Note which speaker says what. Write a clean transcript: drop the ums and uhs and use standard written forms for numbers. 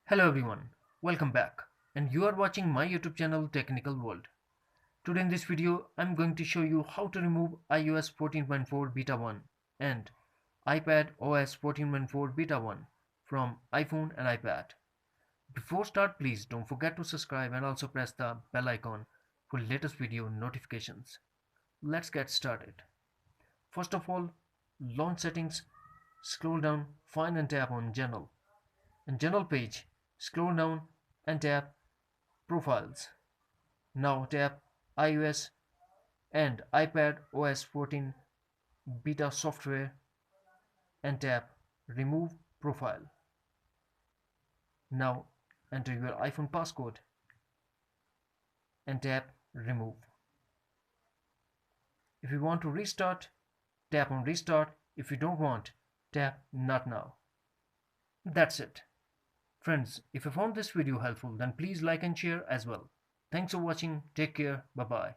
Speaker 1: Hello everyone, welcome back, and you are watching my YouTube channel Technical World. Today in this video I'm going to show you how to remove iOS 14.4 beta 1 and iPad OS 14.4 beta 1 from iPhone and iPad. Before start, please don't forget to subscribe and also press the bell icon for latest video notifications. Let's get started. First of all, launch settings, scroll down, find and tap on General. In General page, scroll down and tap Profiles. Now tap iOS and iPad OS 14 beta software and tap Remove Profile. Now enter your iPhone passcode and tap Remove. If you want to restart, tap on Restart. If you don't want, tap Not Now. That's it. Friends, if you found this video helpful, then please like and share as well. Thanks for watching. Take care. Bye bye.